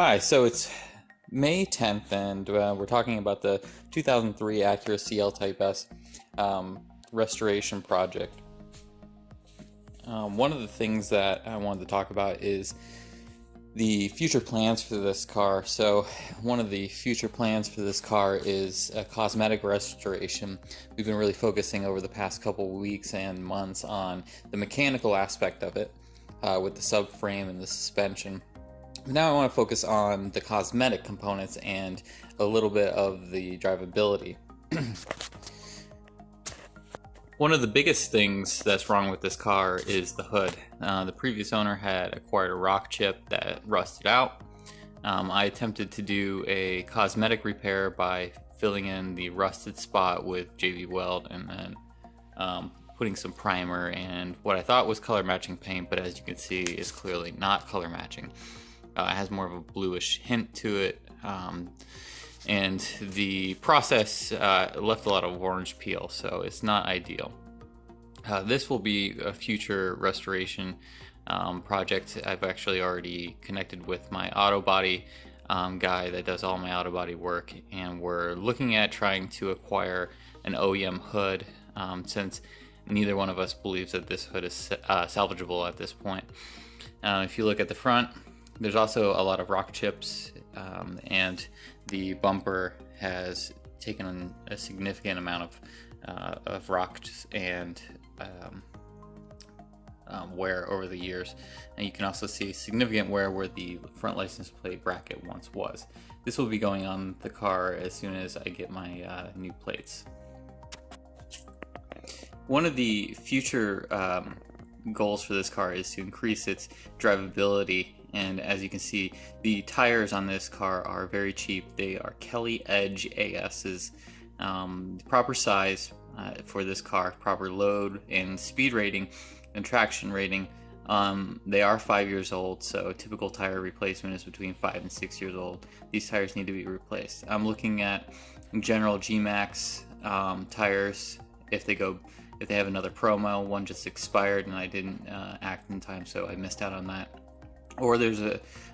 Hi, so it's May 10th, and we're talking about the 2003 Acura CL Type S restoration project. One of the things that I wanted to talk about is the future plans for this car. So, one of the future plans for this car is a cosmetic restoration. We've been really focusing over the past couple weeks and months on the mechanical aspect of it with the subframe and the suspension. Now I want to focus on the cosmetic components and a little bit of the drivability. One of the biggest things that's wrong with this car is the hood. The previous owner had acquired a rock chip that rusted out. I attempted to do a cosmetic repair by filling in the rusted spot with JV Weld and then putting some primer and what I thought was color matching paint, but as you can see is clearly not color matching. It has more of a bluish hint to it, and the process left a lot of orange peel, so it's not ideal. This will be a future restoration project. I've actually already connected with my auto body guy that does all my auto body work, and we're looking at trying to acquire an OEM hood since neither one of us believes that this hood is salvageable at this point. If you look at the front, there's also a lot of rock chips, and the bumper has taken a significant amount of rocks and wear over the years. And you can also see significant wear where the front license plate bracket once was. This will be going on the car as soon as I get my new plates. One of the future goals for this car is to increase its drivability, and as you can see, the tires on this car are very cheap. They are Kelly Edge AS's, proper size for this car, proper load and speed rating and traction rating. They are 5 years old, so typical tire replacement is between 5 and 6 years old. These tires need to be replaced. I'm looking at general G-Max tires if they have another promo. One just expired and I didn't act in time, so I missed out on that. Or there's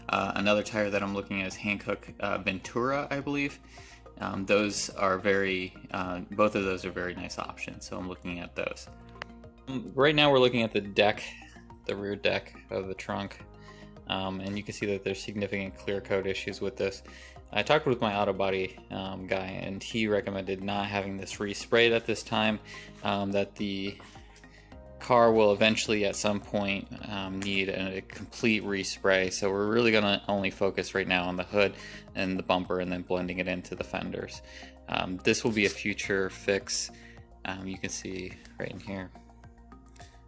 another tire that I'm looking at is Hankook Ventura, I believe. Those are both of those are very nice options, so I'm looking at those. Right now we're looking at the deck, the rear deck of the trunk, and you can see that there's significant clear coat issues with this. I talked with my auto body guy, and he recommended not having this resprayed at this time, that the car will eventually at some point need a complete respray, so we're really going to only focus right now on the hood and the bumper and then blending it into the fenders. This will be a future fix. You can see right in here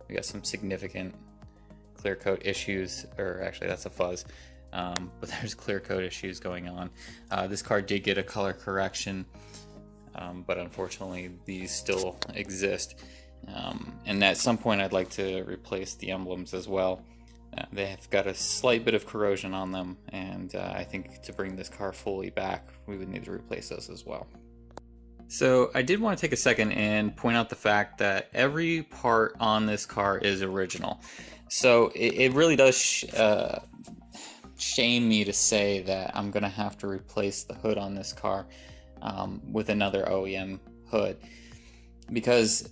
we got some significant clear coat issues, or actually that's a fuzz, but there's clear coat issues going on. This car did get a color correction, but unfortunately these still exist. And at some point I'd like to replace the emblems as well. They have got a slight bit of corrosion on them, and I think to bring this car fully back we would need to replace those as well. So I did want to take a second and point out the fact that every part on this car is original. So it really does shame me to say that I'm gonna have to replace the hood on this car with another OEM hood, because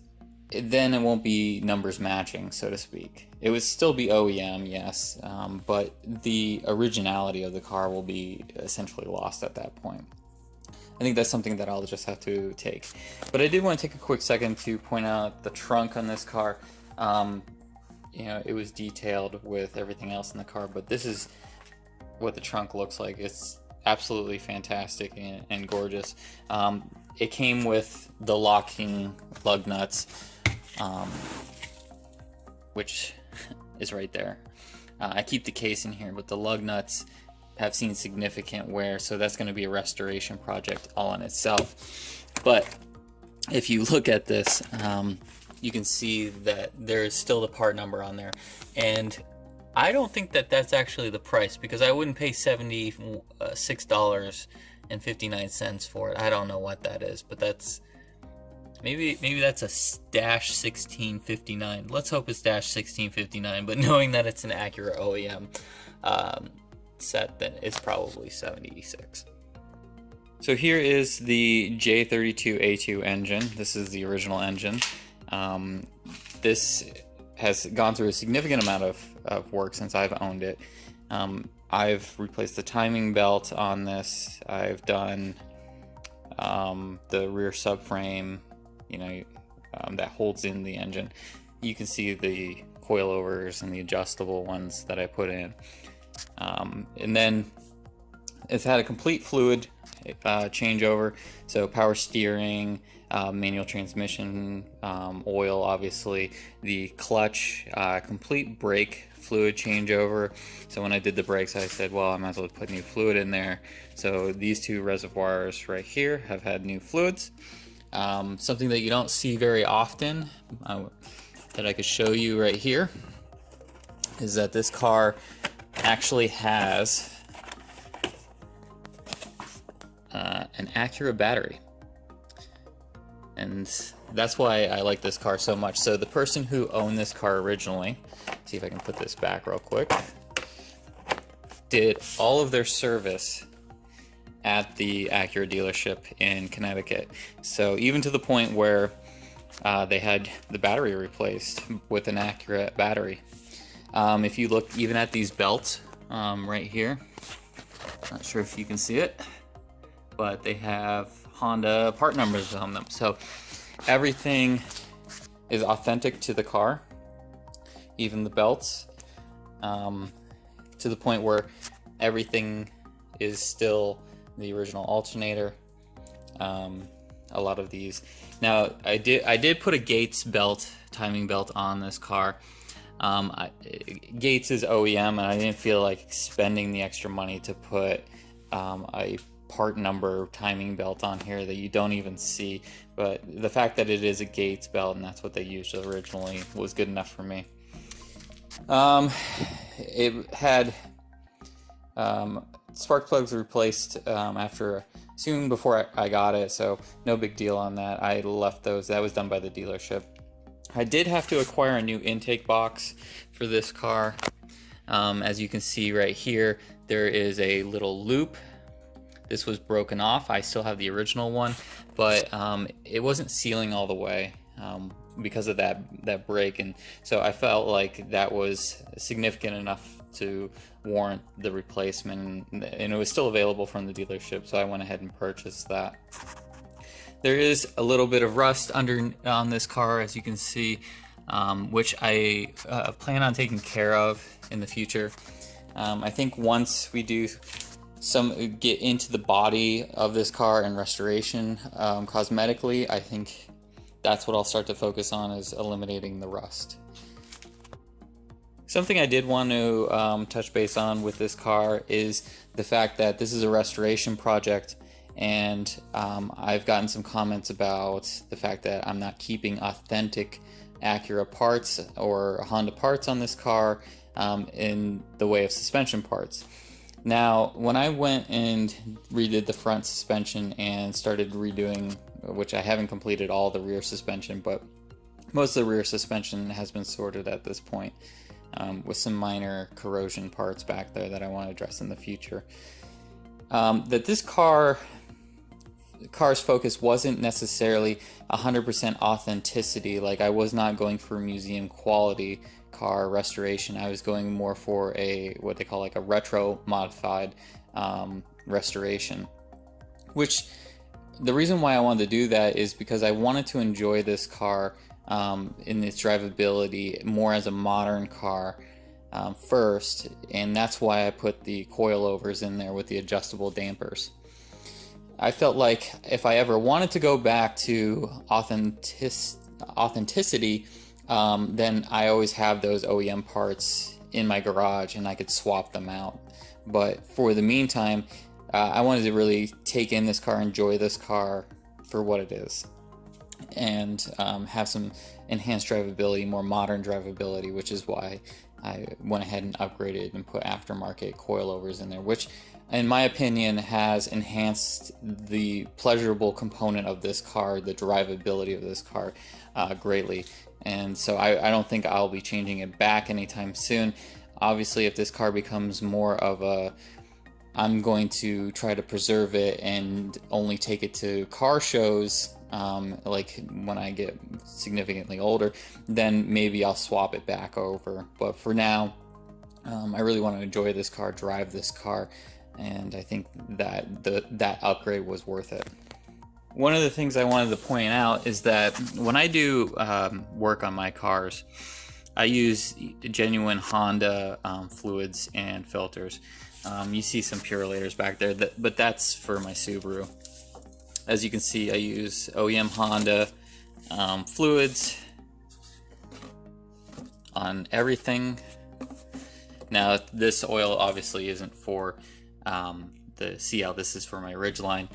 then it won't be numbers matching, so to speak. It would still be OEM, yes, but the originality of the car will be essentially lost at that point. I think that's something that I'll just have to take. But I did want to take a quick second to point out the trunk on this car. It was detailed with everything else in the car, but this is what the trunk looks like. It's absolutely fantastic and gorgeous. It came with the locking lug nuts, which is right there. I keep the case in here, but the lug nuts have seen significant wear, so that's going to be a restoration project all in itself. But if you look at this, you can see that there is still the part number on there, and I don't think that that's actually the price, because I wouldn't pay $76.59 for it. I don't know what that is, but that's maybe that's a dash 1659. Let's hope it's dash 1659, but knowing that it's an Acura OEM, set, then it's probably 76. So here is the J32A2 engine. This is the original engine. This has gone through a significant amount of work since I've owned it. I've replaced the timing belt on this. I've done the rear subframe, that holds in the engine. You can see the coilovers and the adjustable ones that I put in. And then it's had a complete fluid changeover, so power steering, manual transmission, oil, obviously, the clutch, complete brake fluid changeover. So when I did the brakes, I said, well, I might as well put new fluid in there. So these two reservoirs right here have had new fluids. Something that you don't see very often, that I could show you right here, is that this car actually has an Acura battery. And that's why I like this car so much. So the person who owned this car originally, see if I can put this back real quick, did all of their service at the Acura dealership in Connecticut. So even to the point where they had the battery replaced with an Acura battery. If you look even at these belts right here, not sure if you can see it, but they have Honda part numbers on them. So everything is authentic to the car, even the belts, to the point where everything is still the original alternator. A lot of these. Now I did put a Gates belt, timing belt on this car. Gates is OEM, and I didn't feel like spending the extra money to put a part number timing belt on here that you don't even see. But the fact that it is a Gates belt and that's what they used originally was good enough for me. It had spark plugs replaced soon before I got it, so no big deal on that. I left those. That was done by the dealership. I did have to acquire a new intake box for this car. As you can see right here, there is a little loop. This was broken off. I still have the original one, but it wasn't sealing all the way because of that break, and so I felt like that was significant enough to warrant the replacement, and it was still available from the dealership, so I went ahead and purchased that. There is a little bit of rust on this car, as you can see, which I plan on taking care of in the future. I think once we do get into the body of this car and restoration cosmetically, I think that's what I'll start to focus on, is eliminating the rust. Something I did want to touch base on with this car is the fact that this is a restoration project, and I've gotten some comments about the fact that I'm not keeping authentic Acura parts or Honda parts on this car in the way of suspension parts. Now, when I went and redid the front suspension and started redoing, which I haven't completed all the rear suspension, but most of the rear suspension has been sorted at this point, with some minor corrosion parts back there that I want to address in the future. That this car's focus wasn't necessarily 100% authenticity. Like, I was not going for museum quality car restoration. I was going more for what they call like a retro modified restoration, which the reason why I wanted to do that is because I wanted to enjoy this car in its drivability more as a modern car first, and that's why I put the coilovers in there with the adjustable dampers. I felt like if I ever wanted to go back to authenticity, then I always have those OEM parts in my garage and I could swap them out. But for the meantime, I wanted to really take in this car, enjoy this car for what it is, and have some enhanced drivability, more modern drivability, which is why I went ahead and upgraded and put aftermarket coilovers in there, which in my opinion has enhanced the pleasurable component of this car, the drivability of this car greatly. And so I don't think I'll be changing it back anytime soon. Obviously, if this car becomes more of a, I'm going to try to preserve it and only take it to car shows, like when I get significantly older, then maybe I'll swap it back over. But for now, I really want to enjoy this car, drive this car, and I think that that upgrade was worth it. One of the things I wanted to point out is that when I do work on my cars, I use genuine Honda fluids and filters. You see some Purilators back there, but that's for my Subaru. As you can see, I use OEM Honda fluids on everything. Now, this oil obviously isn't for the CL, this is for my Ridgeline.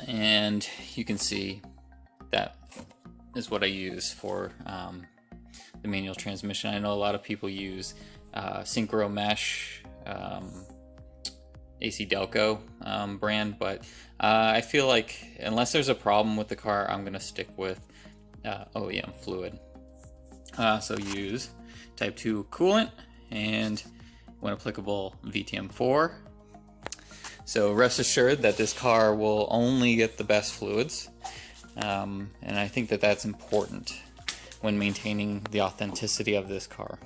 And you can see that is what I use for the manual transmission. I know a lot of people use Synchro Mesh, AC Delco brand, but I feel like unless there's a problem with the car, I'm gonna stick with OEM fluid. So use Type 2 coolant and, when applicable, VTM4. So rest assured that this car will only get the best fluids, and I think that that's important when maintaining the authenticity of this car.